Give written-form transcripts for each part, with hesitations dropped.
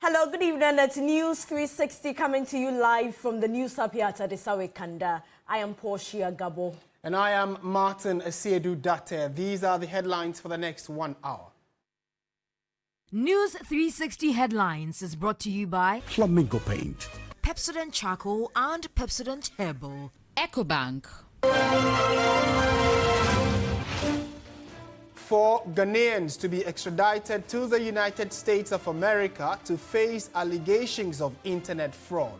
Hello, good evening. It's News 360 coming to you live from the Ofori-Atta Kanda. I am Portia, Gabor. And I am Martin Asiedu-Dartey. These are the headlines for the next 1 hour. News 360 headlines is brought to you by Flamingo Paint, Pepsodent Charcoal and Pepsodent Herbal, EcoBank. 4 Ghanaians to be extradited to the United States of America to face allegations of internet fraud.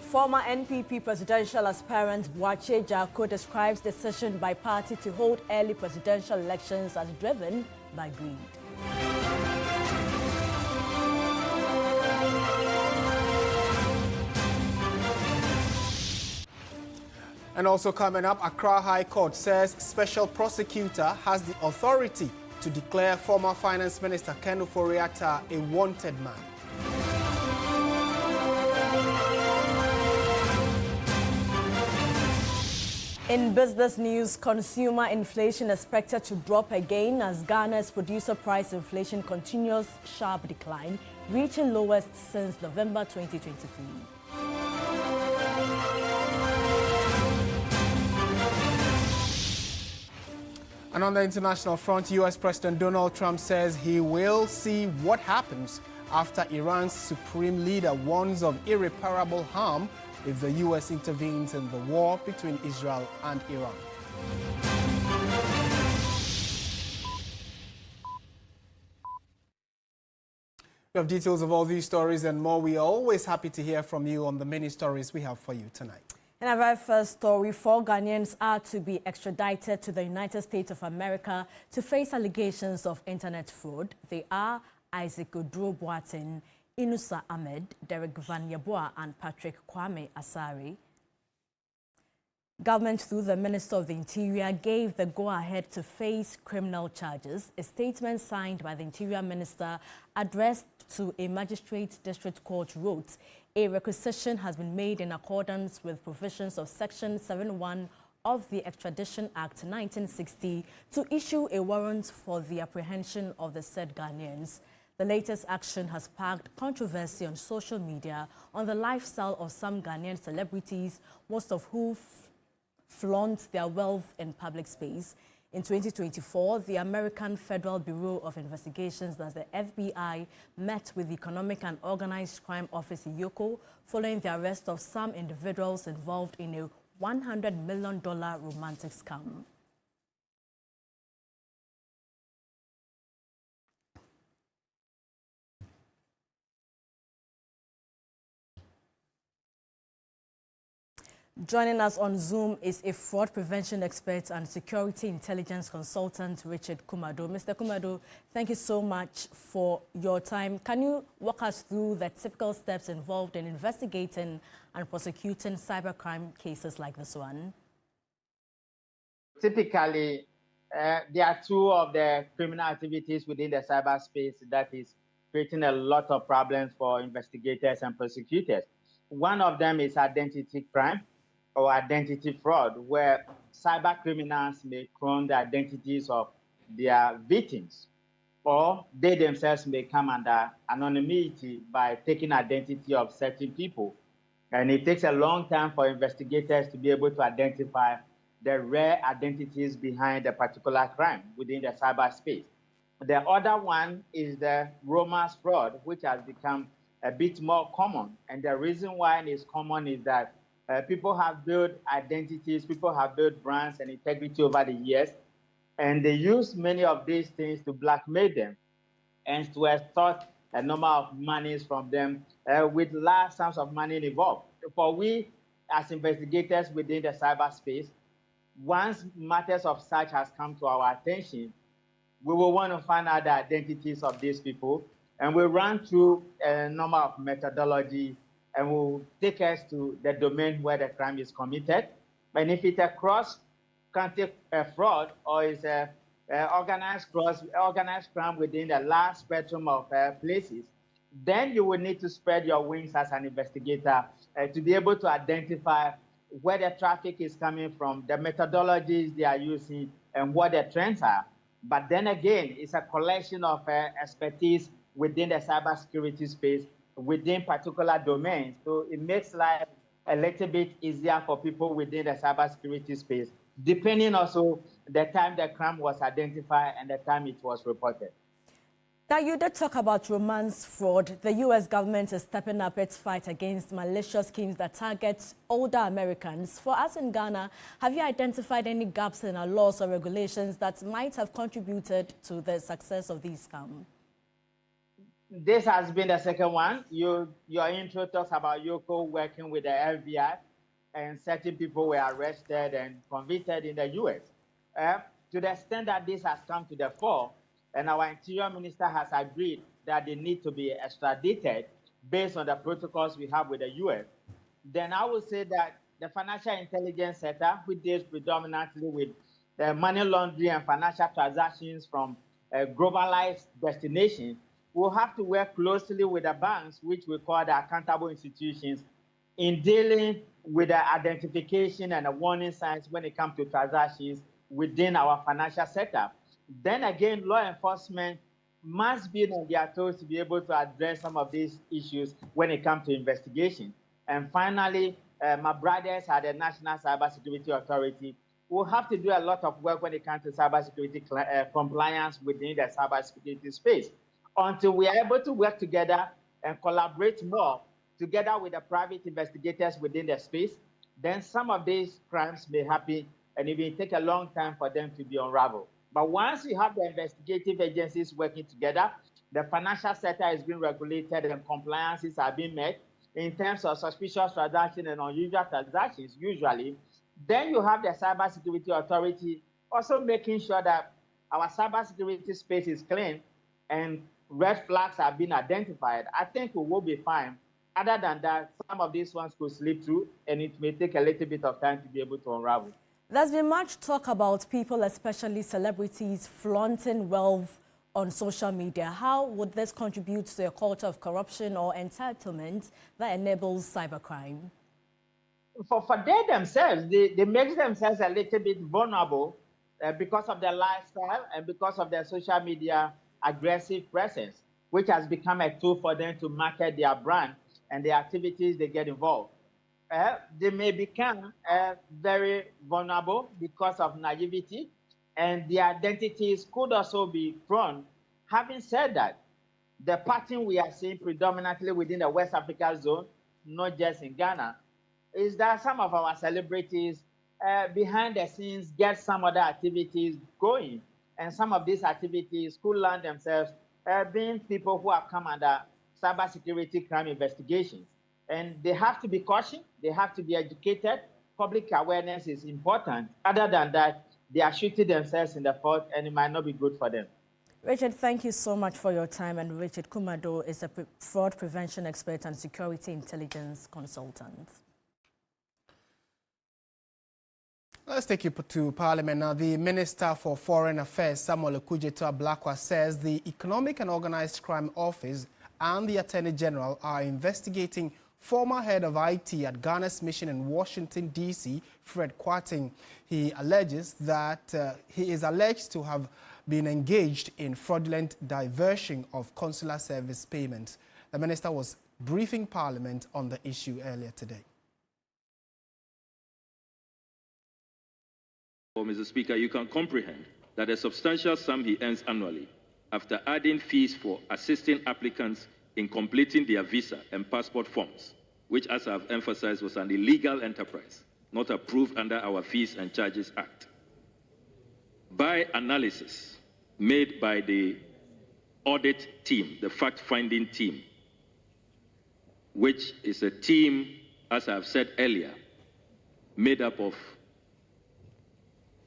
Former NPP presidential aspirant Portia describes decision by party to hold early presidential elections as driven by greed. And also coming up, Accra High Court says special prosecutor has the authority to declare former Finance Minister Ofori-Atta a wanted man. In business news, consumer inflation expected to drop again as Ghana's producer price inflation continues sharp decline, reaching lowest since November 2023. And on the international front, U.S. President Donald Trump says he will see what happens after Iran's supreme leader warns of irreparable harm if the U.S. intervenes in the war between Israel and Iran. We have details of all these stories and more. We are always happy to hear from you on the many stories we have for you tonight. In our very first story, 4 Ghanaians are to be extradited to the United States of America to face allegations of internet fraud. They are Asiedu-Dartey, Inusa Ahmed, Derek Van Yeboah, and Patrick Kwame Asari. Government, through the Minister of the Interior, gave the go-ahead to face criminal charges. A statement signed by the Interior Minister addressed to a magistrate district court wrote, a requisition has been made in accordance with provisions of Section 71 of the Extradition Act 1960 to issue a warrant for the apprehension of the said Ghanaians. The latest action has sparked controversy on social media on the lifestyle of some Ghanaian celebrities, most of whom flaunt their wealth in public space. In 2024, the American Federal Bureau of Investigations, that's the FBI, met with the Economic and Organized Crime Office in Yoko following the arrest of some individuals involved in a $100 million romantic scam. Joining us on Zoom is a fraud prevention expert and security intelligence consultant, Richard Kumado. Mr. Kumado, thank you so much for your time. Can you walk us through the typical steps involved in investigating and prosecuting cybercrime cases like this one? Typically, there are 2 of the criminal activities within the cyberspace that is creating a lot of problems for investigators and prosecutors. One of them is identity crime or identity fraud, where cyber criminals may clone the identities of their victims, or they themselves may come under anonymity by taking identity of certain people. And it takes a long time for investigators to be able to identify the rare identities behind a particular crime within the cyberspace. The other one is the romance fraud, which has become a bit more common. And the reason why it is common is that people have built identities, people have built brands and integrity over the years, and they use many of these things to blackmail them and to extort a number of monies from them with large sums of money involved. For we, as investigators within the cyberspace, once matters of such has come to our attention, we will want to find out the identities of these people, and we run through a number of methodology and will take us to the domain where the crime is committed. And if it's a cross-country fraud or is a organized crime within the large spectrum of places, then you will need to spread your wings as an investigator to be able to identify where the traffic is coming from, the methodologies they are using, and what the trends are. But then again, it's a collection of expertise within the cybersecurity space, within particular domains. So it makes life a little bit easier for people within the cybersecurity space, depending also the time the crime was identified and the time it was reported. Now, you did talk about romance fraud. The U.S. government is stepping up its fight against malicious schemes that target older Americans. For us in Ghana, have you identified any gaps in our laws or regulations that might have contributed to the success of these scams? This has been the second one. Your intro talks about Yoko working with the FBI, and certain people were arrested and convicted in the U.S. To the extent that this has come to the fore, and our Interior Minister has agreed that they need to be extradited based on the protocols we have with the U.S., then I would say that the financial intelligence sector, which deals predominantly with money laundering and financial transactions from globalized destinations, will have to work closely with the banks, which we call the accountable institutions, in dealing with the identification and the warning signs when it comes to transactions within our financial sector. Then again, law enforcement must be on their toes to be able to address some of these issues when it comes to investigation. And finally, my brothers at the National Cybersecurity Authority will have to do a lot of work when it comes to cybersecurity compliance within the cybersecurity space. Until we are able to work together and collaborate more together with the private investigators within the space, then some of these crimes may happen and it may take a long time for them to be unraveled. But once you have the investigative agencies working together, the financial sector is being regulated and compliances are being met in terms of suspicious transactions and unusual transactions, usually, then you have the Cybersecurity Authority also making sure that our cybersecurity space is clean and red flags are being identified. I think we will be fine. Other than that, some of these ones could slip through and it may take a little bit of time to be able to unravel. There's been much talk about people, especially celebrities, flaunting wealth on social media. How would this contribute to a culture of corruption or entitlement that enables cybercrime? For they themselves, they make themselves a little bit vulnerable because of their lifestyle and because of their social media aggressive presence, which has become a tool for them to market their brand and the activities they get involved. They may become very vulnerable because of naivety, and their identities could also be prone. Having said that, the pattern we are seeing predominantly within the West Africa zone, not just in Ghana, is that some of our celebrities behind the scenes get some other activities going, and some of these activities could land themselves being people who have come under cybersecurity crime investigations. And they have to be cautioned, they have to be educated. Public awareness is important. Other than that, they are shooting themselves in the foot and it might not be good for them. Richard, thank you so much for your time. And Richard Kumado is a fraud prevention expert and security intelligence consultant. Let's take you to Parliament now. The Minister for Foreign Affairs, Samuel Okudzeto-Ablakwa, says the Economic and Organized Crime Office and the Attorney General are investigating former head of IT at Ghana's mission in Washington, D.C., Fred Kwarteng. He alleges that he is alleged to have been engaged in fraudulent diversion of consular service payments. The minister was briefing Parliament on the issue earlier today. Mr. Speaker, you can comprehend that a substantial sum he earns annually, after adding fees for assisting applicants in completing their visa and passport forms, which, as I've emphasized, was an illegal enterprise, not approved under our Fees and Charges Act. By analysis made by the audit team, the fact-finding team, which is a team, as I've said earlier, made up of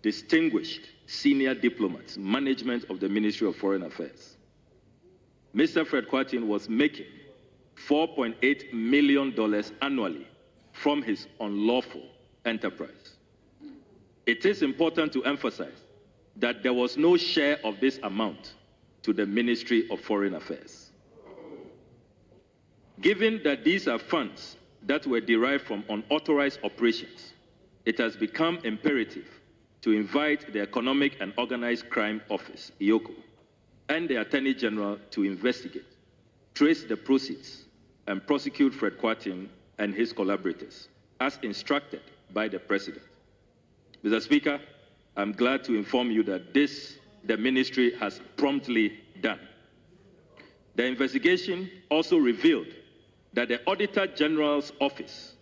distinguished senior diplomats, management of the Ministry of Foreign Affairs. Mr. Fred Kwarteng was making $4.8 million annually from his unlawful enterprise. It is important to emphasize that there was no share of this amount to the Ministry of Foreign Affairs. Given that these are funds that were derived from unauthorized operations it has become imperative to invite the Economic and Organized Crime Office, EOCO, and the Attorney General to investigate, trace the proceeds, and prosecute Fred Kwarteng and his collaborators, as instructed by the President. Mr. Speaker, I'm glad to inform you that the ministry has promptly done. The investigation also revealed that the Auditor General's office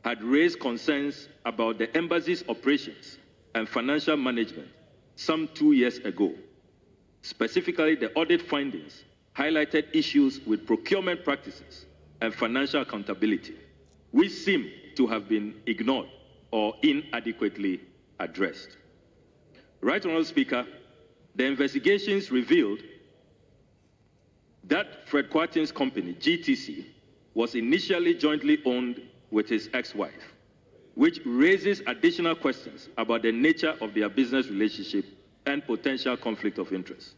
had raised concerns about the embassy's operations and financial management some 2 years ago. Specifically, the audit findings highlighted issues with procurement practices and financial accountability, which seem to have been ignored or inadequately addressed. Right Honourable Speaker, the investigations revealed that Fred Kwarteng's company, GTC, was initially jointly owned with his ex-wife, which raises additional questions about the nature of their business relationship and potential conflict of interest.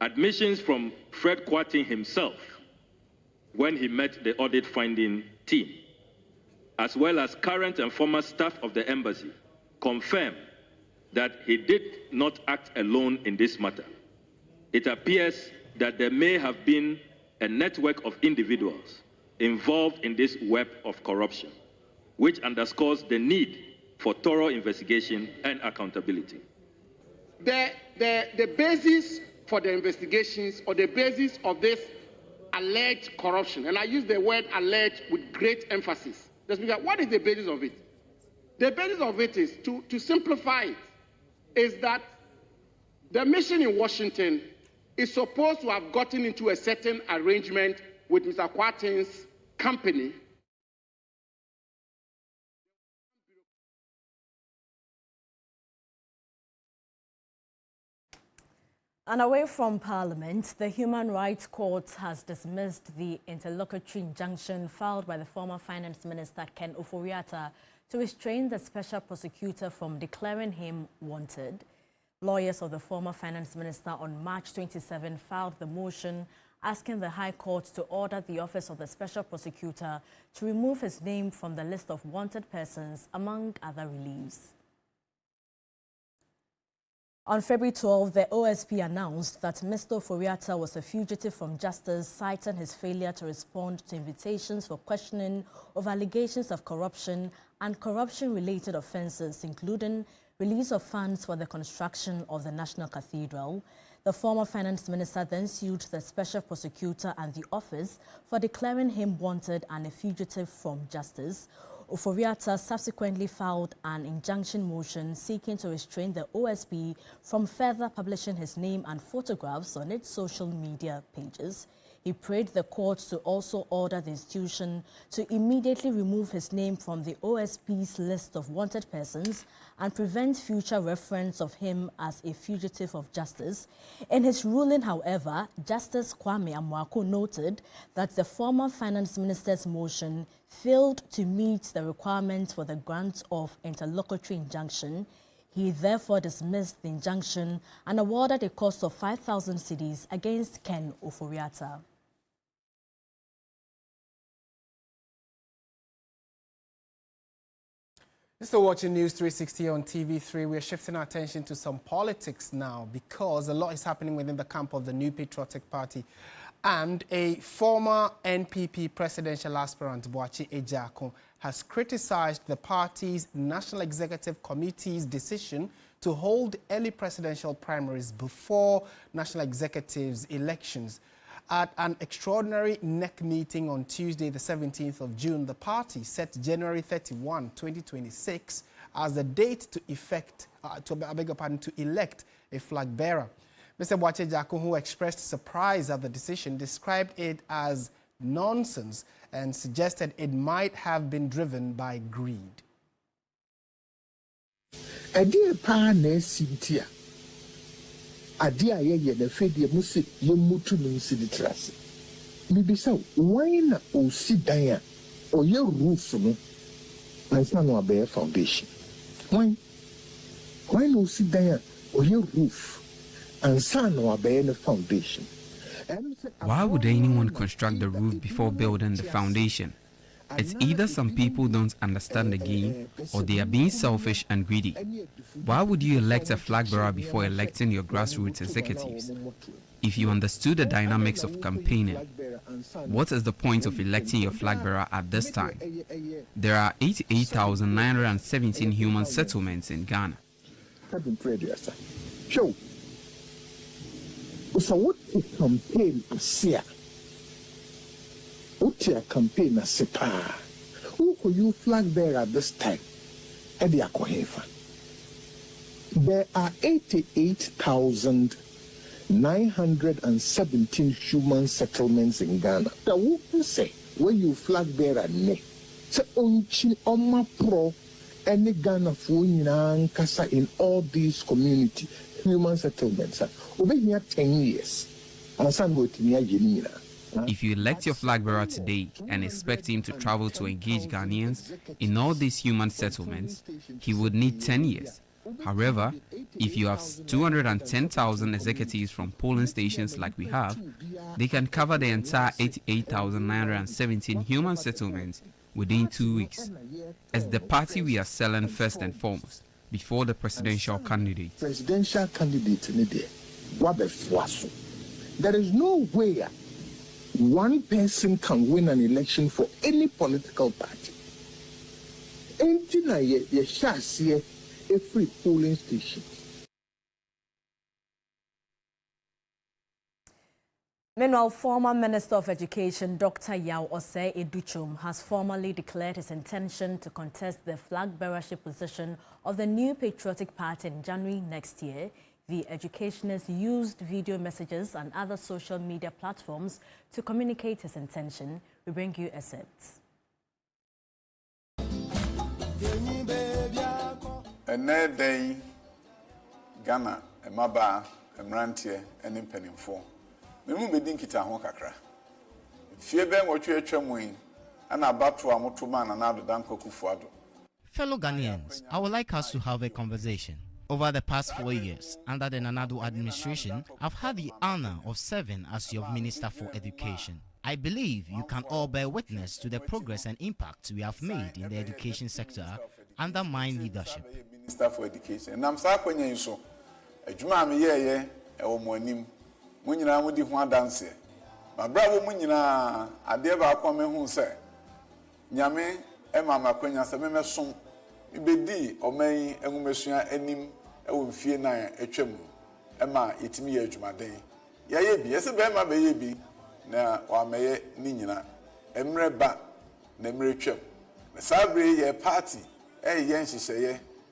Admissions from Fred Kwarteng himself when he met the audit finding team, as well as current and former staff of the embassy, confirm that he did not act alone in this matter. It appears that there may have been a network of individuals involved in this web of corruption, which underscores the need for thorough investigation and accountability. The basis for the investigations, or the basis of this alleged corruption, and I use the word alleged with great emphasis. What is the basis of it? The basis of it is, to simplify it, is that the mission in Washington is supposed to have gotten into a certain arrangement with Mr. Kwarteng's company. And away from Parliament, the Human Rights Court has dismissed the interlocutory injunction filed by the former Finance Minister Ken Ofori-Atta to restrain the special prosecutor from declaring him wanted. Lawyers of the former Finance Minister on March 27 filed the motion asking the High Court to order the Office of the Special Prosecutor to remove his name from the list of wanted persons, among other reliefs. On February 12, the OSP announced that Mr. Ofori-Atta was a fugitive from justice, citing his failure to respond to invitations for questioning of allegations of corruption and corruption-related offences, including release of funds for the construction of the National Cathedral. The former Finance Minister then sued the Special Prosecutor and the office for declaring him wanted and a fugitive from justice. Ofori-Atta subsequently filed an injunction motion seeking to restrain the OSP from further publishing his name and photographs on its social media pages. He prayed the court to also order the institution to immediately remove his name from the OSP's list of wanted persons and prevent future reference of him as a fugitive of justice. In his ruling, however, Justice Kwame Amwako noted that the former Finance Minister's motion failed to meet the requirements for the grant of interlocutory injunction. He therefore dismissed the injunction and awarded a cost of 5,000 cedis against Ken Ofori-Atta. You're still watching News 360 on TV3. We're shifting our attention to some politics now because a lot is happening within the camp of the New Patriotic Party. And a former NPP presidential aspirant, Boakye Ejiakon, has criticized the party's National Executive Committee's decision to hold early presidential primaries before National Executive's elections. At an extraordinary NEC meeting on Tuesday, the 17th of June, the party set January 31, 2026 as the date to elect a flag bearer. Mr. Boakye Ejiakon, who expressed surprise at the decision, described it as nonsense and suggested it might have been driven by greed. Adia ye na fedi musi ye mutu no sidi trase bibisa wine o sidan o ye roof no ansa no abe foundation wine o sidan o ye roof ansa no abe no foundation. Why would anyone construct the roof before building the foundation? It's either some people don't understand the game or they are being selfish and greedy. Why would you elect a flag bearer before electing your grassroots executives? If you understood the dynamics of campaigning, what is the point of electing your flag bearer at this time? There are 88,917 human settlements in Ghana. So what a campaign what a campaign as a pa? Who could you flag bearer at this time? There are 88,917 human settlements in Ghana. The who say when you flag bearer ne? So onchi oma pro any Ghana for kasa in all these community human settlements. Over here 10 years. If you elect your flag bearer today and expect him to travel to engage Ghanaians in all these human settlements, he would need 10 years. However, if you have 210,000 executives from polling stations like we have, they can cover the entire 88,917 human settlements within 2 weeks. It's the party we are selling first and foremost, before the presidential candidate. There is no way one person can win an election for any political party. Every polling station. Meanwhile, former Minister of Education Dr. Yaw Osei-Edu has formally declared his intention to contest the flag bearership position of the new Patriotic Party in January next year. The educationist used video messages and other social media platforms to communicate his intention. We bring you excerpts. Ene day Ghana emaba emrantie ene mpanimfo memu bedi nkita ho kakra fie ben wotwe atwamu yi ana abato amotoma na nado dankokufuado. Fellow Ghanaians, I would like us to have a conversation. Over the past 4 years, under the Nanado administration, I've had the honor of serving as your Minister for Education. I believe you can all bear witness to the progress and impact we have made in the education sector under my leadership. Minister for Education. And I'm sorry when you so. Ejuma me ye ewo mo anim. Mo nyina mo di ho adanse. Ma bravo mo nyina ade ba akwa me hu se. Nyame e mama kwanya se me mesom. Ibedi oman enwumesua anim ewo mfie na etwam. E ma yetimi ye adwuma den. Ye bi, ese be ma be ye bi na wa meye ni nyina. Emre ba na emre twam. Na sabre ye party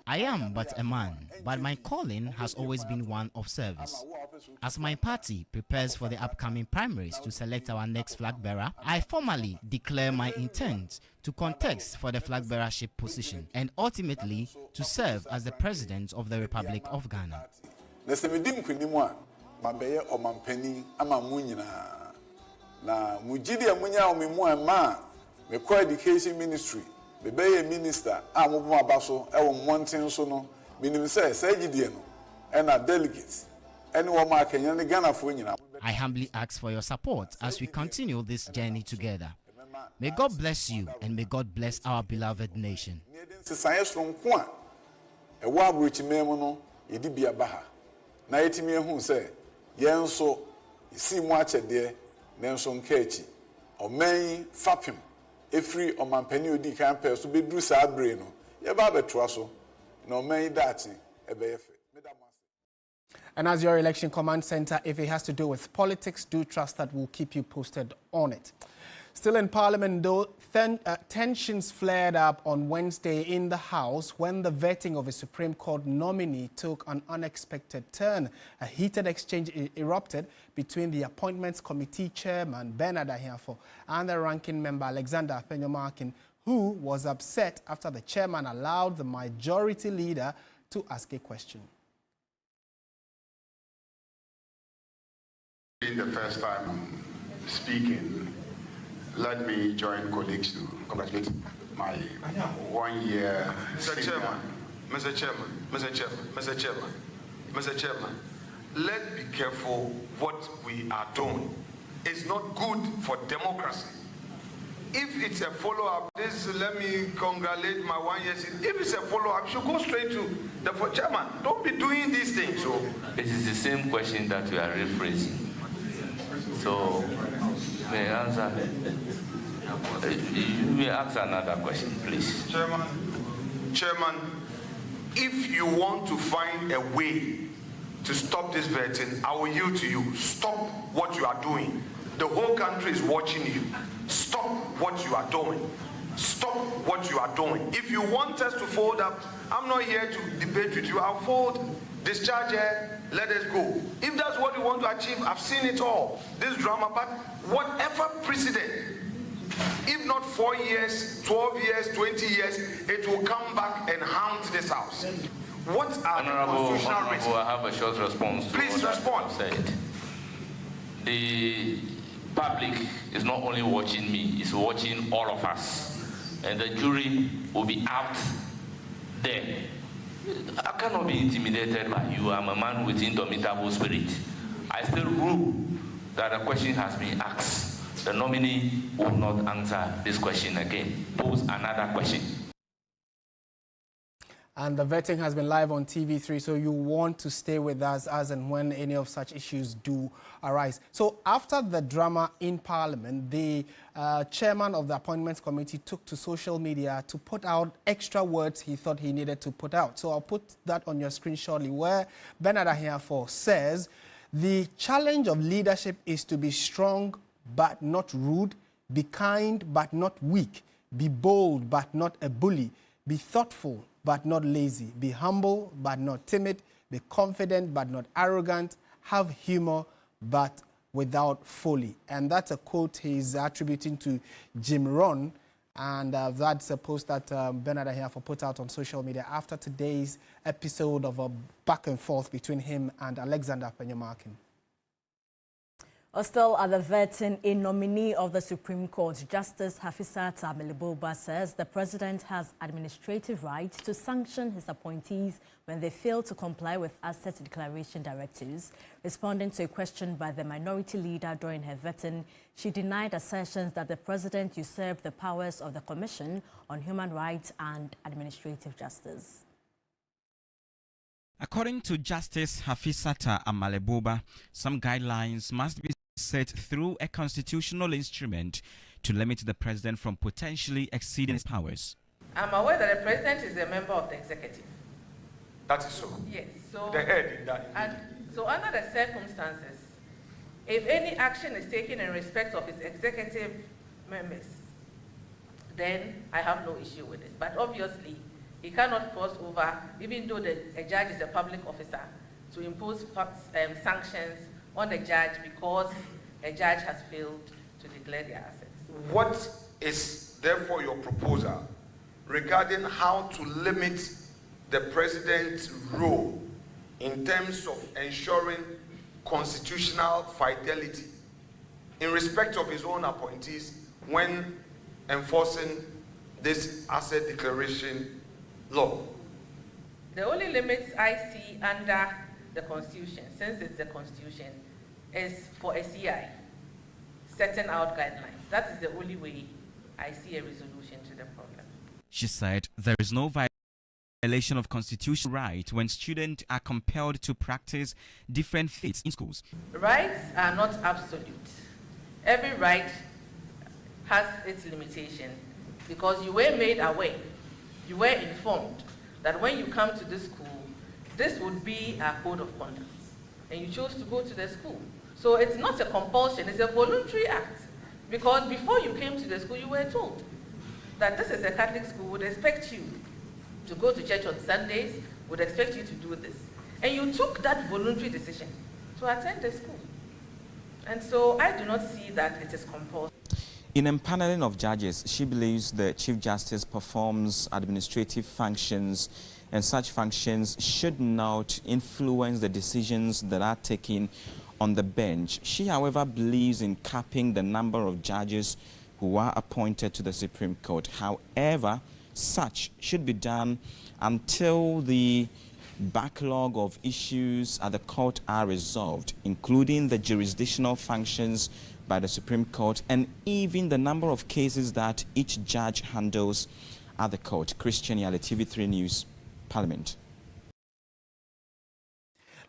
I am but a man, but my calling has always been one of service. As my party prepares for the upcoming primaries to select our next flag bearer, I formally declare my intent to contest for the flag bearership position and ultimately to serve as the President of the Republic of Ghana. Education Ministry. Bebe minister amobo abaso e wo monten so no minim say sagidie no e na delegates ene wo ma Kenya ne Ghana fo nyina. I humbly ask for your support as we continue this journey together. May God bless you and may God bless our beloved nation. Science from kwa e wo abrochi memu no yedi bia baha na yetimi ehu say yenso isi mu achede ne nso nkachi oman fapim Every omampani odi kan pe so be dru sa abre no ye ba beto aso na oman dati ebeyefe. And as your election command center, if it has to do with politics, do trust that we'll keep you posted on it. Still in Parliament, though, tensions flared up on Wednesday in the House when the vetting of a Supreme Court nominee took an unexpected turn. A heated exchange erupted between the Appointments Committee Chairman Bernard Ahiafo and the ranking member Alexander Penyomarkin, who was upset after the chairman allowed the majority leader to ask a question. Being the first time speaking, let me join colleagues to congratulate my 1 year. Mr. Chairman, Mr. Chairman, let's be careful what we are doing. It's not good for democracy If it's a follow-up, let me congratulate my 1 year. If it's a follow-up, you should go straight to the chairman. Don't be doing these things. So it is the same question that we are rephrasing. So may I answer? You may ask another question, please. Chairman, if you want to find a way to stop this vetting, I will yield to you. Stop what you are doing. The whole country is watching you. Stop what you are doing. Stop what you are doing. If you want us to fold up, I'm not here to debate with you. I'll fold, discharge her, let us go. If that's what you want to achieve, I've seen it all. This drama, but whatever precedent, if not 4 years, 12 years, 20 years, it will come back and haunt this house. What are the constitutional risks? I have a short response. Please respond. The public is not only watching me, it's watching all of us. And the jury will be out there. I cannot be intimidated by you. I'm a man with indomitable spirit. I still rule that a question has been asked. The nominee will not answer this question again. Pose another question. And the vetting has been live on TV3, so you want to stay with us as and when any of such issues do arise. So after the drama in Parliament, the chairman of the Appointments Committee took to social media to put out extra words he thought he needed to put out. So I'll put that on your screen shortly, where Bernard Ahiafo says, the challenge of leadership is to be strong but not rude, be kind but not weak, be bold but not a bully, be thoughtful but not lazy, be humble but not timid, be confident but not arrogant, have humor but without folly. And that's a quote he's attributing to Jim Rohn, and that's a post that Bernard Ahiafo put out on social media after today's episode of a back and forth between him and Alexander Penyamakin. Still at the vetting, a nominee of the Supreme Court, Justice Ofori-Atta says the president has administrative rights to sanction his appointees when they fail to comply with asset declaration directives. Responding to a question by the minority leader during her vetting, she denied assertions that the president usurped the powers of the Commission on Human Rights and Administrative Justice. According to Justice Ofori-Atta, some guidelines must be set through a constitutional instrument to limit the president from potentially exceeding his powers. I'm aware that the president is a member of the executive. That is so. Yes. So the head in that. And so under the circumstances, if any action is taken in respect of his executive members, then I have no issue with it. But obviously, he cannot cross over, even though a judge is a public officer, to impose sanctions on the judge because a judge has failed to declare their assets. What is therefore your proposal regarding how to limit the president's role in terms of ensuring constitutional fidelity in respect of his own appointees when enforcing this asset declaration law? The only limits I see under the Constitution, since it's the Constitution, is for a CI, setting out guidelines. That is the only way I see a resolution to the problem. She said there is no violation of constitutional right when students are compelled to practice different faiths in schools. Rights are not absolute. Every right has its limitation because you were made aware, you were informed that when you come to this school, this would be a code of conduct, and you chose to go to the school. So it's not a compulsion, it's a voluntary act. Because before you came to the school, you were told that this is a Catholic school, would expect you to go to church on Sundays, would expect you to do this. And you took that voluntary decision to attend the school. And so I do not see that it is compulsory. In empaneling of judges, she believes the Chief Justice performs administrative functions, and such functions should not influence the decisions that are taken on the bench. She, however, believes in capping the number of judges who are appointed to the Supreme Court. However, such should be done until the backlog of issues at the court are resolved, including the jurisdictional functions by the Supreme Court, and even the number of cases that each judge handles at the court. Christian Yale, TV3 News, Parliament.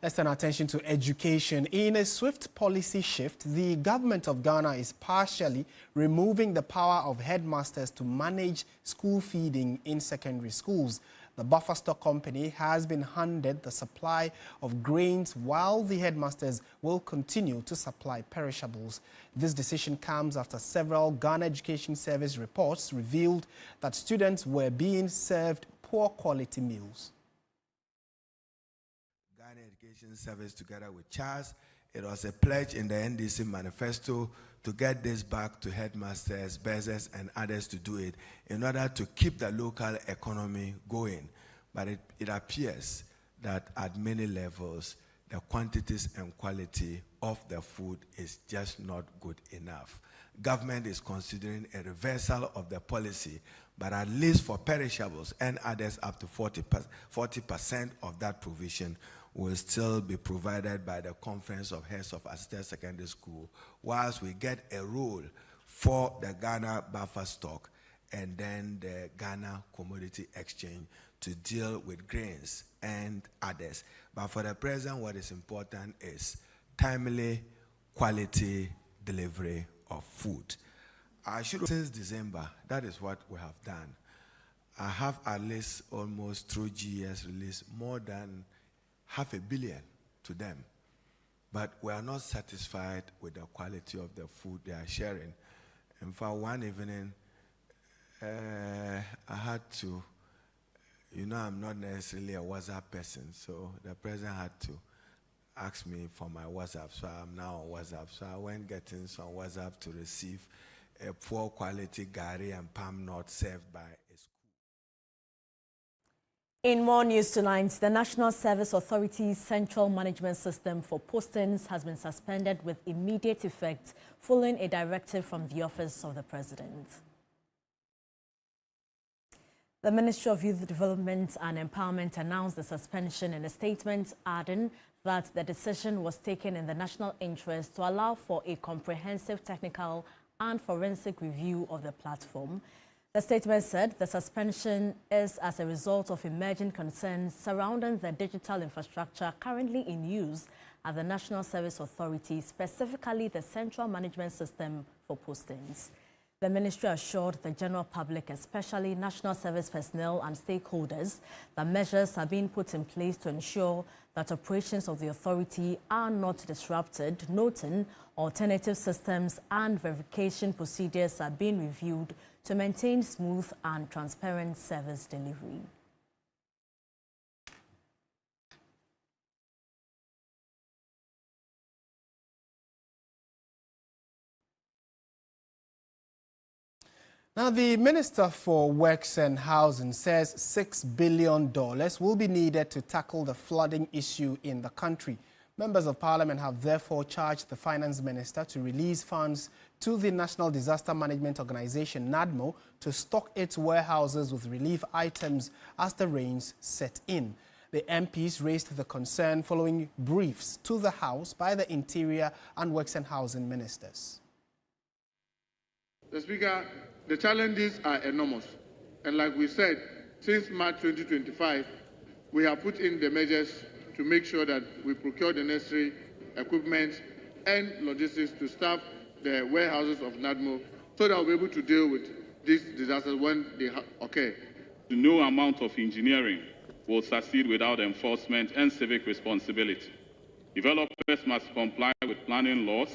Let's turn our attention to education. In a swift policy shift, the government of Ghana is partially removing the power of headmasters to manage school feeding in secondary schools. The buffer stock company has been handed the supply of grains while the headmasters will continue to supply perishables. This decision comes after several Ghana Education Service reports revealed that students were being served poor quality meals. Education Service, together with Charles, it was a pledge in the NDC manifesto to get this back to headmasters, bursars, and others to do it in order to keep the local economy going. But it appears that at many levels, the quantities and quality of the food is just not good enough. Government is considering a reversal of the policy, but at least for perishables and others up to 40% of that provision will still be provided by the Conference of Heads of Assisted Secondary School, whilst we get a rule for the Ghana buffer stock and then the Ghana Commodity Exchange to deal with grains and others. But for the present, what is important is timely, quality delivery of food. Since December, that is what we have done. I have at least almost through GS released more than $500 million to them. But we are not satisfied with the quality of the food they are sharing. In fact, one evening, I had to, I'm not necessarily a WhatsApp person, so the president had to ask me for my WhatsApp, so I'm now on WhatsApp. So I went getting some WhatsApp to receive a poor quality gari and palm nut served by a school. In more news tonight, the National Service Authority's Central Management System for Postings has been suspended with immediate effect following a directive from the Office of the President. The Ministry of Youth Development and Empowerment announced the suspension in a statement, adding that the decision was taken in the national interest to allow for a comprehensive technical and forensic review of the platform. The statement said the suspension is as a result of emerging concerns surrounding the digital infrastructure currently in use at the National Service Authority, specifically the Central Management System for Postings. The ministry assured the general public, especially national service personnel and stakeholders, that measures are being put in place to ensure that operations of the authority are not disrupted, noting alternative systems and verification procedures are being reviewed to maintain smooth and transparent service delivery. Now, the Minister for Works and Housing says $6 billion will be needed to tackle the flooding issue in the country. Members of Parliament have therefore charged the Finance Minister to release funds to the National Disaster Management Organization, NADMO, to stock its warehouses with relief items as the rains set in. The MPs raised the concern following briefs to the House by the Interior and Works and Housing Ministers. The Speaker, the challenges are enormous. And like we said, since March 2025, we have put in the measures to make sure that we procure the necessary equipment and logistics to staff the warehouses of NADMO so that we'll be able to deal with these disasters when they occur. No amount of engineering will succeed without enforcement and civic responsibility. Developers must comply with planning laws.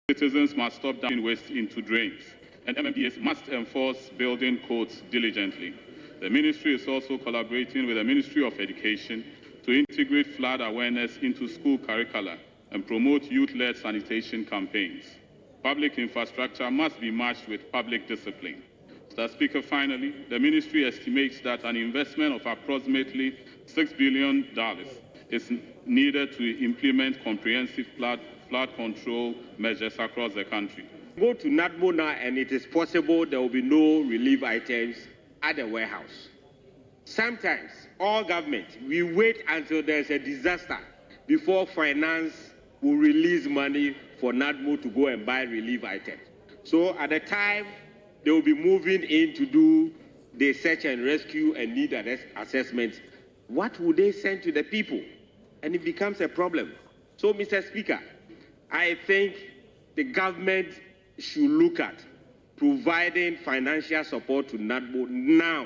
Citizens must stop dumping waste into drains, and MMPs must enforce building codes diligently. The ministry is also collaborating with the Ministry of Education to integrate flood awareness into school curricula and promote youth-led sanitation campaigns. Public infrastructure must be matched with public discipline. Mr. Speaker, finally, the ministry estimates that an investment of approximately $6 billion is needed to implement comprehensive flood control measures across the country. Go to NADMO now and it is possible there will be no relief items at the warehouse. Sometimes, all government, we wait until there's a disaster before finance will release money for NADMO to go and buy relief items. So at the time they will be moving in to do the search and rescue and need assessments, what would they send to the people? And it becomes a problem. So, Mr. Speaker, I think the government should look at providing financial support to NADMO now.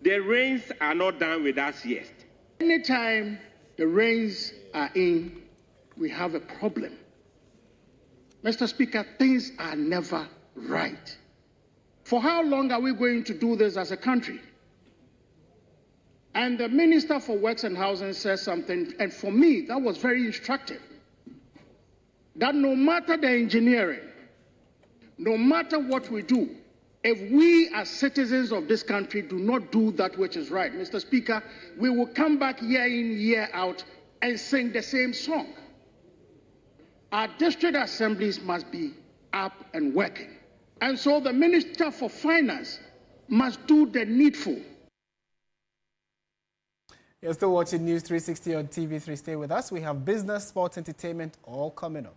The rains are not done with us yet. Anytime the rains are in, we have a problem. Mr. Speaker, things are never right. For how long are we going to do this as a country? And the Minister for Works and Housing says something, and for me, that was very instructive, that no matter the engineering, no matter what we do, if we as citizens of this country do not do that which is right, Mr. Speaker, we will come back year in, year out and sing the same song. Our district assemblies must be up and working. And so the Minister for Finance must do the needful. You're still watching News 360 on TV3. Stay with us. We have business, sports, entertainment all coming up.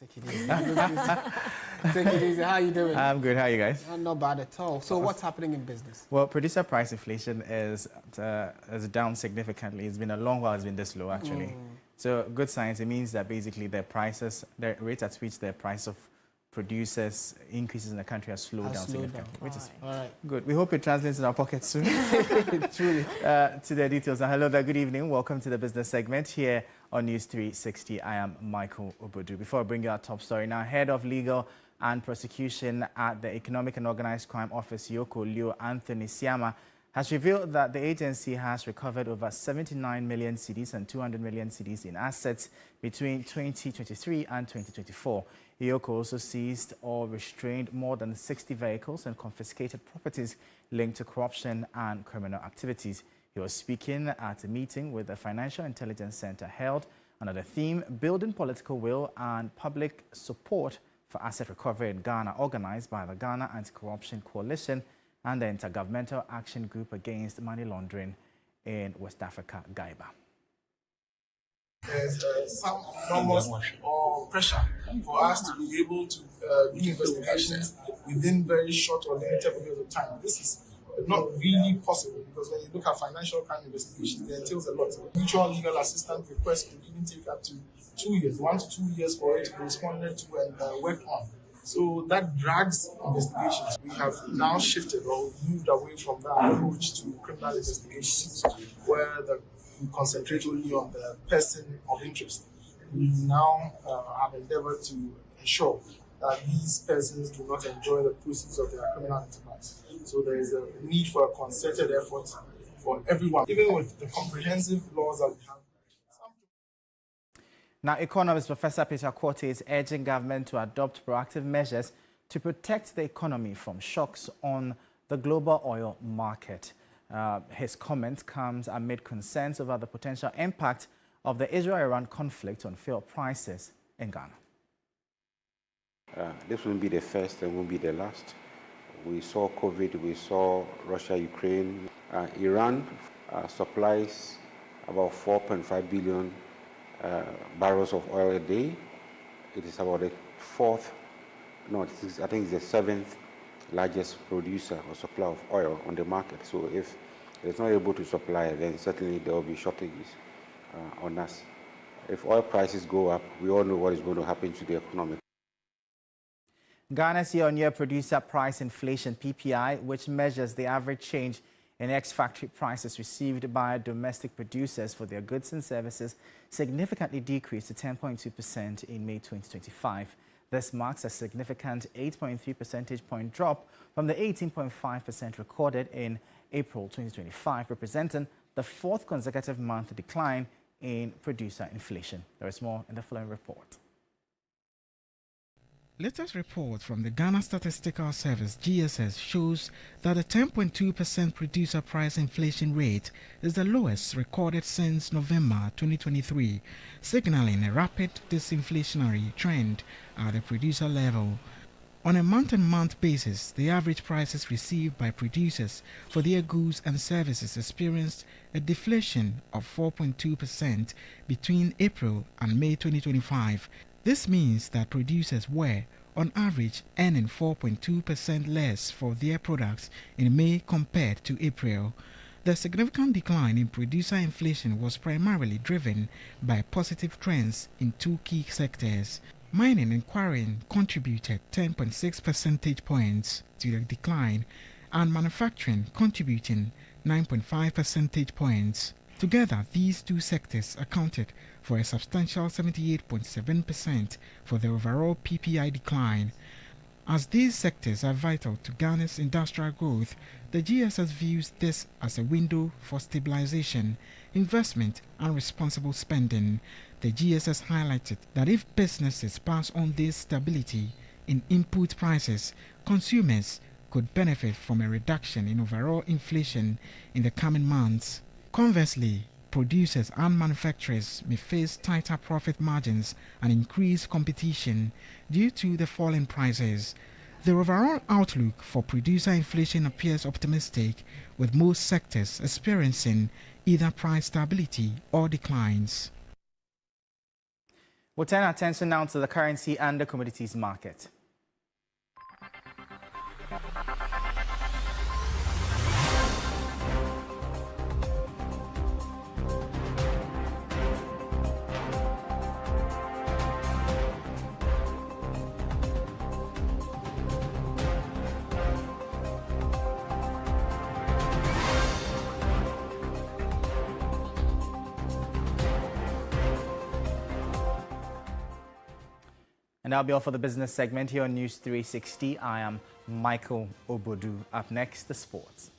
Take it easy. Take it easy. How are you doing? I'm good. How are you guys? Not bad at all. So what's happening in business? Well, producer price inflation is down significantly. It's been a long while it's been this low, actually. So good signs. It means that basically the rate at which the price of producers increases in the country has slowed down significantly, which is good. We hope it translates in our pockets soon. Truly. To the details. Now, hello there. Good evening. Welcome to the business segment here on News 360. I am Michael Obodu. Before I bring you our top story now, head of legal and prosecution at the Economic and Organized Crime Office, Yoko Leo Anthony Siama, has revealed that the agency has recovered over 79 million cedis and 200 million cedis in assets between 2023 and 2024. Yoko also seized or restrained more than 60 vehicles and confiscated properties linked to corruption and criminal activities. He was speaking at a meeting with the Financial Intelligence Center held under the theme Building Political Will and Public Support for Asset Recovery in Ghana, organized by the Ghana Anti-Corruption Coalition and the Intergovernmental Action Group Against Money Laundering in West Africa, GAIBA. There's some numbers or pressure for us to be able to do investigations within very short or limited periods of time. This is not really possible because when you look at financial crime investigations, it entails a lot. Mutual legal assistance requests can even take up to 2 years, 1 to 2 years for it to be responded to and worked on. So that drags investigations. We have now shifted or moved away from that approach to criminal investigations where we concentrate only on the person of interest. We now have endeavored to ensure that these persons do not enjoy the proceeds of their criminal enterprise. So there is a need for a concerted effort for everyone, even with the comprehensive laws that we have. Now, economist Professor Peter Quartey is urging government to adopt proactive measures to protect the economy from shocks on the global oil market. His comment comes amid concerns over the potential impact of the Israel-Iran conflict on fuel prices in Ghana. This won't be the first and won't be the last. We saw COVID, we saw Russia, Ukraine. Iran supplies about 4.5 billion barrels of oil a day. It is about the I think it's the 7th largest producer or supplier of oil on the market. So if it's not able to supply, then certainly there will be shortages on us. If oil prices go up, we all know what is going to happen to the economy. Ghana's year-on-year producer price inflation PPI, which measures the average change in ex-factory prices received by domestic producers for their goods and services, significantly decreased to 10.2% in May 2025. This marks a significant 8.3 percentage point drop from the 18.5% recorded in April 2025, representing the 4th consecutive month decline in producer inflation. There is more in the following report. Latest report from the Ghana Statistical Service (GSS) shows that the 10.2% producer price inflation rate is the lowest recorded since November 2023, signaling a rapid disinflationary trend at the producer level. On a month-on-month basis, the average prices received by producers for their goods and services experienced a deflation of 4.2% between April and May 2025. This means that producers were, on average, earning 4.2% less for their products in May compared to April. The significant decline in producer inflation was primarily driven by positive trends in 2 key sectors. Mining and quarrying contributed 10.6 percentage points to the decline, and manufacturing contributing 9.5 percentage points. Together, these 2 sectors accounted for a substantial 78.7% for the overall PPI decline. As these sectors are vital to Ghana's industrial growth, the GSS views this as a window for stabilization, investment and responsible spending. The GSS highlighted that if businesses pass on this stability in input prices, consumers could benefit from a reduction in overall inflation in the coming months. Conversely, producers and manufacturers may face tighter profit margins and increased competition due to the falling prices. The overall outlook for producer inflation appears optimistic, with most sectors experiencing either price stability or declines. We'll turn our attention now to the currency and the commodities market. And that'll be all for the business segment here on News 360. I am Michael Obodu. Up next, the sports.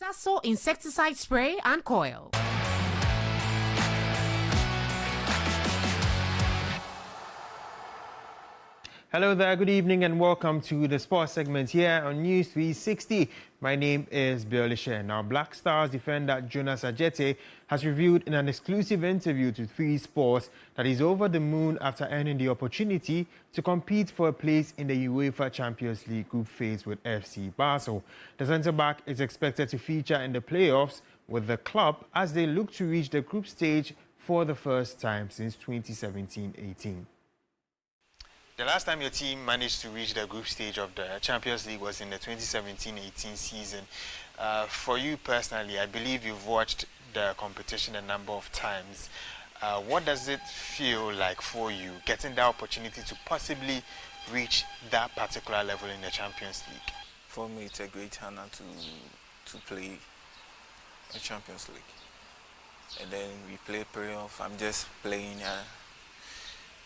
Sasso insecticide spray and coil. Hello there, good evening and welcome to the sports segment here on News 360. My name is Bill Lisher. Now, Black Stars defender Jonas Ajete has revealed in an exclusive interview to 3 Sports that he's over the moon after earning the opportunity to compete for a place in the UEFA Champions League group phase with FC Basel. The centre-back is expected to feature in the playoffs with the club as they look to reach the group stage for the first time since 2017-18. The last time your team managed to reach the group stage of the Champions League was in the 2017-18 season. For you personally, I believe you've watched the competition a number of times. What does it feel like for you getting the opportunity to possibly reach that particular level in the Champions League? For me, it's a great honor to play a Champions League. And then we play playoff. I'm just playing.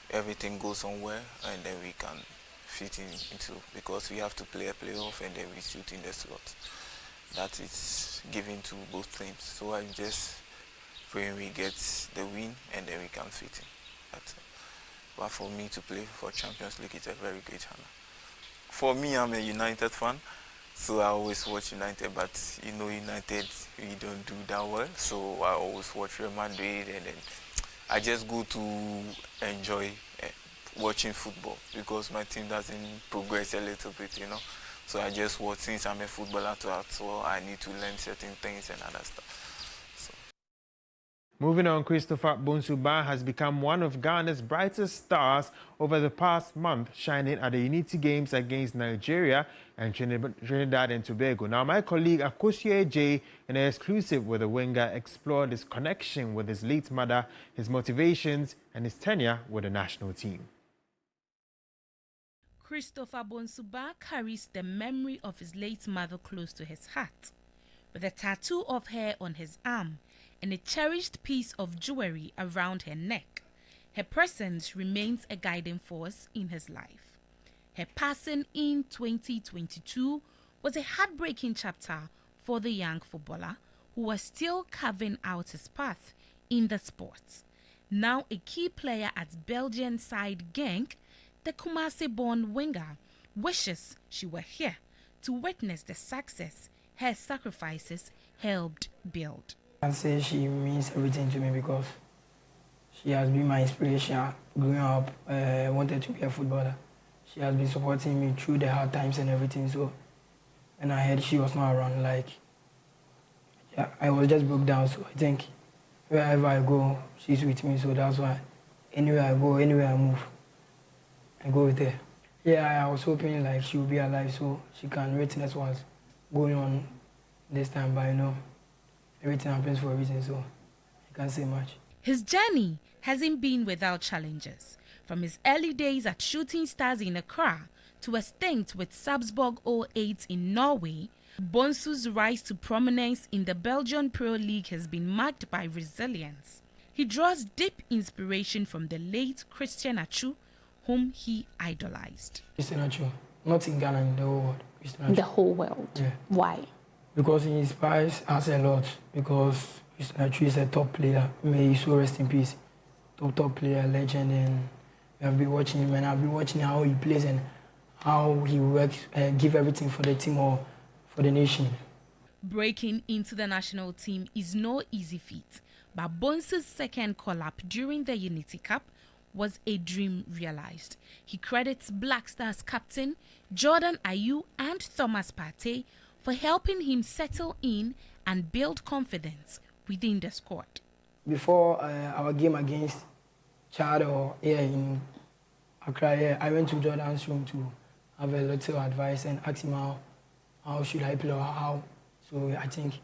Everything goes on well, and then we can fit into, because we have to play a playoff and then we shoot in the slot. That is given to both teams. So I'm just praying we get the win and then we can fit in. But for me to play for Champions League, it's a very great honor. For me, I'm a United fan, so I always watch United, but you know United, we don't do that well, so I always watch Real Madrid, and then I just go to enjoy watching football because my team doesn't progress a little bit, you know. So I just watch. Since I'm a footballer too, so I need to learn certain things and other stuff. Moving on, Christopher Bonsuba has become one of Ghana's brightest stars over the past month, shining at the Unity Games against Nigeria and Trinidad and Tobago. Now, my colleague Akosua J, in an exclusive with the winger, explored his connection with his late mother, his motivations, and his tenure with the national team. Christopher Bonsuba carries the memory of his late mother close to his heart, with a tattoo of her on his arm and a cherished piece of jewelry around her neck. Her presence remains a guiding force in his life. Her passing in 2022 was a heartbreaking chapter for the young footballer who was still carving out his path in the sport. Now a key player at Belgian side Genk, the Kumasi-born winger wishes she were here to witness the success her sacrifices helped build. I can say she means everything to me because she has been my inspiration growing up. I wanted to be a footballer. She has been supporting me through the hard times and everything. So, and I heard she was not around. I was just broke down. So I think wherever I go, she's with me. So that's why anywhere I go, anywhere I move, I go with her. Yeah, I was hoping she would be alive so she can witness what's going on this time. But you know, everything happens for a reason, so I can't say much. His journey hasn't been without challenges. From his early days at Shooting Stars in Accra to a stint with Sarpsborg 08 in Norway, Bonsu's rise to prominence in the Belgian Pro League has been marked by resilience. He draws deep inspiration from the late Christian Atsu, whom he idolized. Christian Atsu, not in Ghana, in the whole world. The whole world? Yeah. Why? Because he inspires us a lot. Because Christian is a top player. May he so rest in peace. Top player, legend, and I've been watching him, and I've been watching how he plays and how he works, give everything for the team or for the nation. Breaking into the national team is no easy feat, but Bonsu's second call-up during the Unity Cup was a dream realized. He credits Black Stars captain Jordan Ayew and Thomas Partey for helping him settle in and build confidence within the squad. Before our game against Chad or here in Accra, I went to Jordan's room to have a little advice and ask him how should I play or how. So I think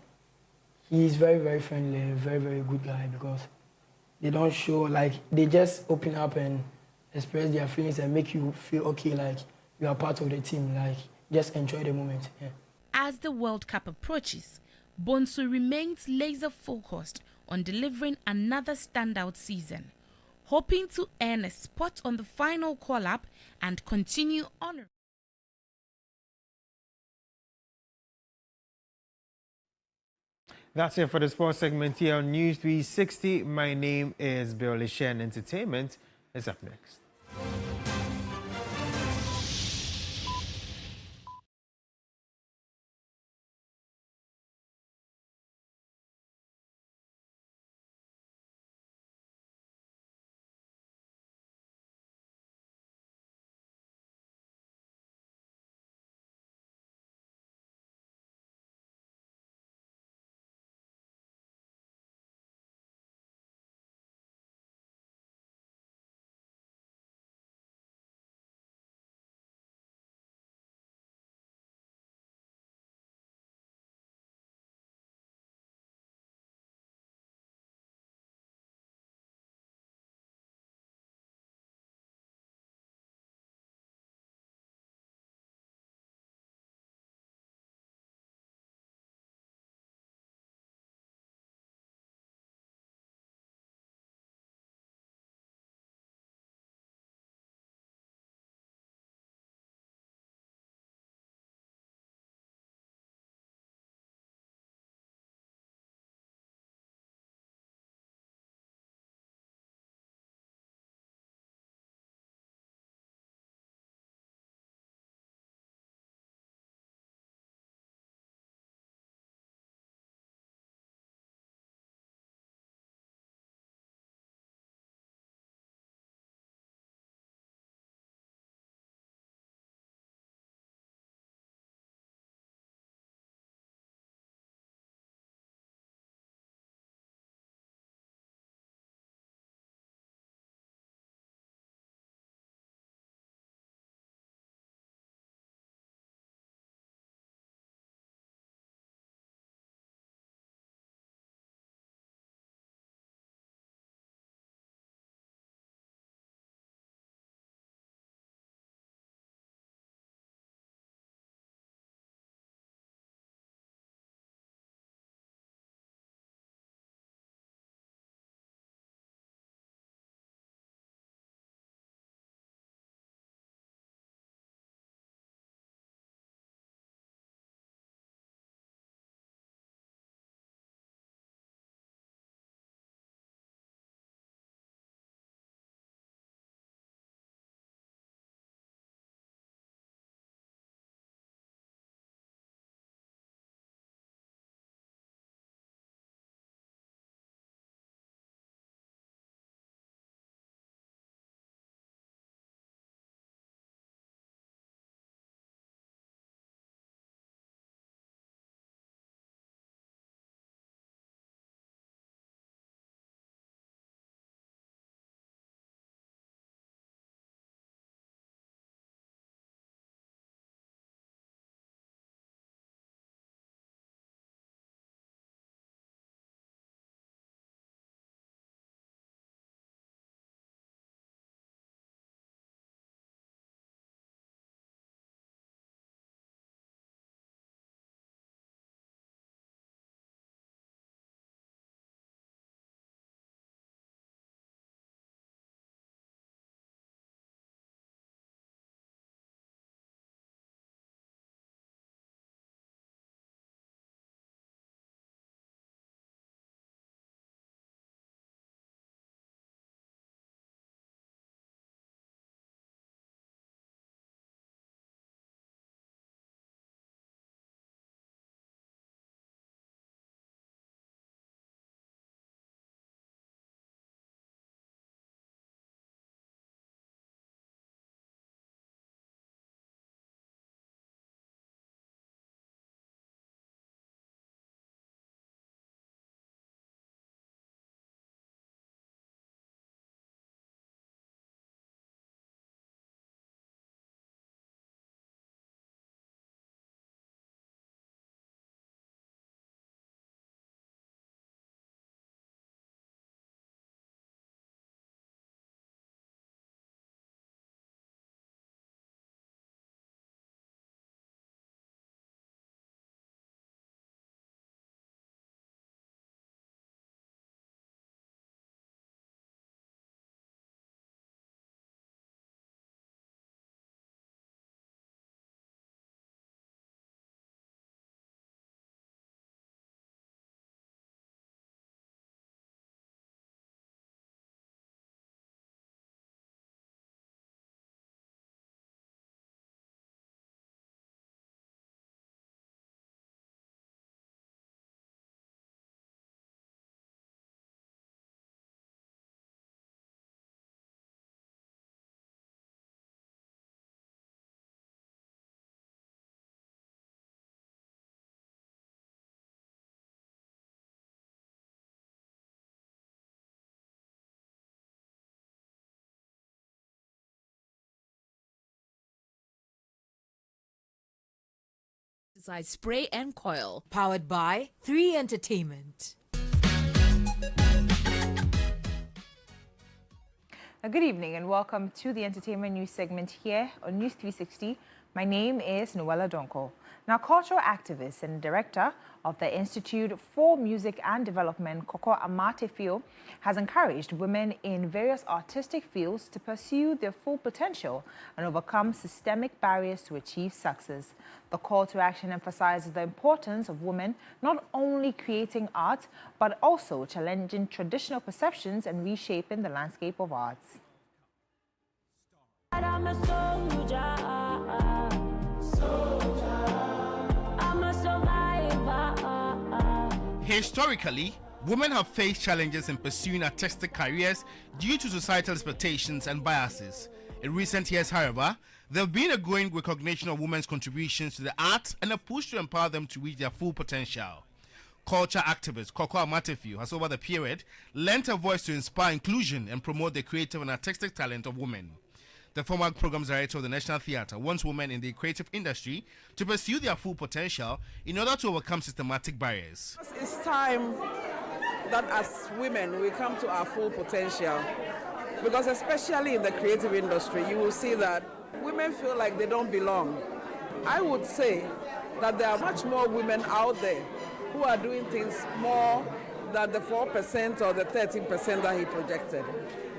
he's very, very friendly, very, very good guy because they don't show, they just open up and express their feelings and make you feel okay, you are part of the team, just enjoy the moment. Yeah. As the World Cup approaches, Bonsu remains laser-focused on delivering another standout season, hoping to earn a spot on the final call-up and continue honoring. That's it for the sports segment here on News 360. My name is Bill Lisher, and entertainment is up next. insecticide spray and coil. Powered by 3 Entertainment. Good evening and welcome to the entertainment news segment here on News 360. My name is Noella Donko. Now, cultural activist and director of the Institute for Music and Development, Ofori-Atta, has encouraged women in various artistic fields to pursue their full potential and overcome systemic barriers to achieve success. The call to action emphasizes the importance of women not only creating art, but also challenging traditional perceptions and reshaping the landscape of arts. Historically, women have faced challenges in pursuing artistic careers due to societal expectations and biases. In recent years, however, there have been a growing recognition of women's contributions to the arts and a push to empower them to reach their full potential. Culture activist Ofori-Atta has over the period lent a voice to inspire inclusion and promote the creative and artistic talent of women. The former programs director of the National Theatre wants women in the creative industry to pursue their full potential in order to overcome systematic barriers. It's time that as women we come to our full potential, because especially in the creative industry you will see that women feel like they don't belong. I would say that there are much more women out there who are doing things more than the 4% or the 13% that he projected.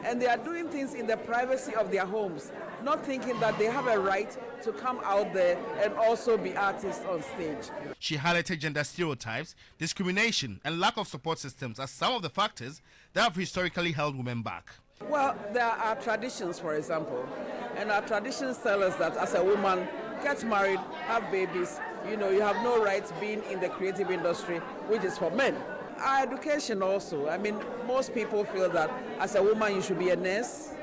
And they are doing things in the privacy of their homes, not thinking that they have a right to come out there and also be artists on stage. She highlighted gender stereotypes, discrimination, and lack of support systems as some of the factors that have historically held women back. Well, there are traditions, for example, and our traditions tell us that as a woman, get married, have babies, you have no right being in the creative industry, which is for men. Our education also, most people feel that as a woman you should be a nurse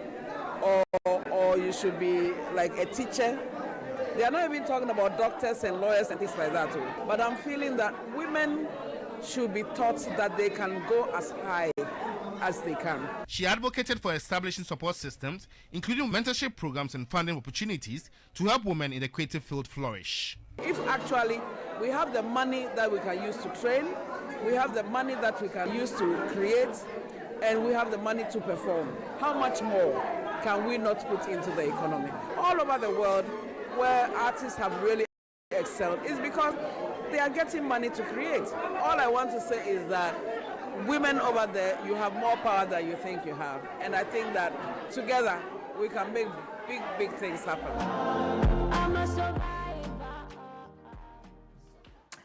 or you should be like a teacher. They are not even talking about doctors and lawyers and things like that too. But I'm feeling that women should be taught that they can go as high as they can. She advocated for establishing support systems, including mentorship programs and funding opportunities to help women in the creative field flourish. If actually we have the money that we can use to train, we have the money that we can use to create, and we have the money to perform, how much more can we not put into the economy? All over the world where artists have really excelled is because they are getting money to create. All I want to say is that women over there, you have more power than you think you have. And I think that together we can make big things happen.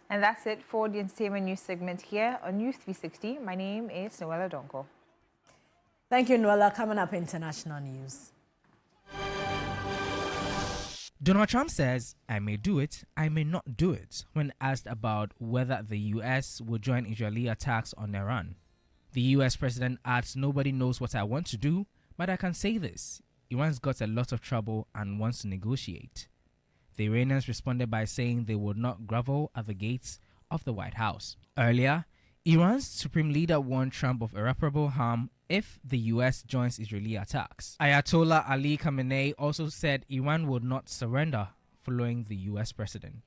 And that's it for the entertainment news segment here on News 360. My name is Noella Donko. Thank you, Noella. Coming up, international news. Donald Trump says, I may do it, I may not do it, when asked about whether the U.S. will join Israeli attacks on Iran. The U.S. president adds, nobody knows what I want to do, but I can say this. Iran's got a lot of trouble and wants to negotiate. The Iranians responded by saying they would not grovel at the gates of the White House. Earlier, Iran's supreme leader warned Trump of irreparable harm if the U.S. joins Israeli attacks. Ayatollah Ali Khamenei also said Iran would not surrender following the U.S. president.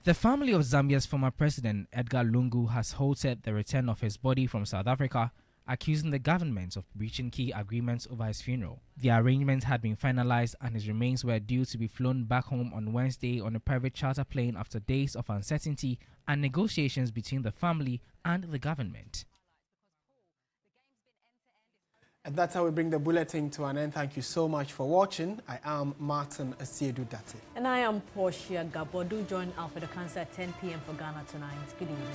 The family of Zambia's former president, Edgar Lungu, has halted the return of his body from South Africa, accusing the government of breaching key agreements over his funeral. The arrangement had been finalized and his remains were due to be flown back home on Wednesday on a private charter plane after days of uncertainty and negotiations between the family and the government. And that's how we bring the bulletin to an end. Thank you so much for watching. I am Martin Asiedu-Dartey. And I am Portia. Gabor. Do join Alfred Cancer at 10 p.m. for Ghana tonight. Good evening.